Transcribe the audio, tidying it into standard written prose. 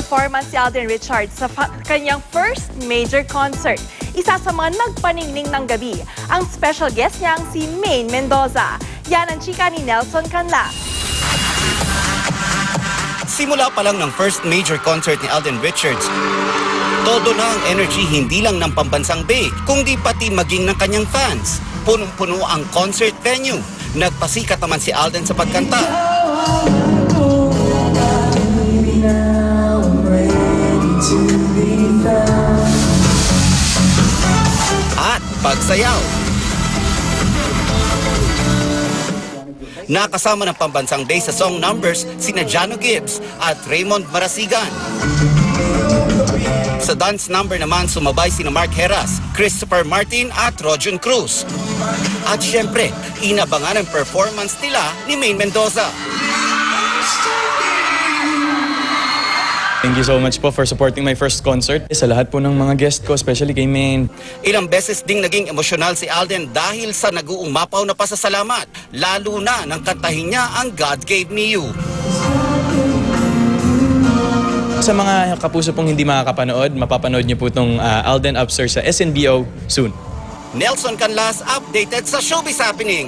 performance si Alden Richards sa kanyang first major concert. Isa sa mga nagpaningning ng gabi, ang special guest niyang si Maine Mendoza. Yan ang chika ni Nelson Canlas. Simula pa lang ng first major concert ni Alden Richards, todo na ang energy hindi lang ng pambansang Bay, kundi pati maging ng kanyang fans. Punong-puno ang concert venue. Nagpasikat naman si Alden sa pagkanta. At pagsayaw. Nakasama ng pambansang Bay sa song numbers sina Jano Gibbs at Raymond Marasigan. Sa dance number naman sumabay sina Mark Heras, Christopher Martin at Rojon Cruz. At syempre, inabangan ang performance nila ni Maine Mendoza. Thank you so much po for supporting my first concert. Sa lahat po ng mga guest ko, especially kay Maine. Ilang beses ding naging emosyonal si Alden dahil sa nag-uumapaw na pasasalamat, lalo na nang kantahin niya ang God Gave Me You. Sa mga kapuso pong hindi makakapanood, mapapanood niyo po itong Alden Upstairs sa SNBO soon. Nelson Canlas updated sa Showbiz Happening.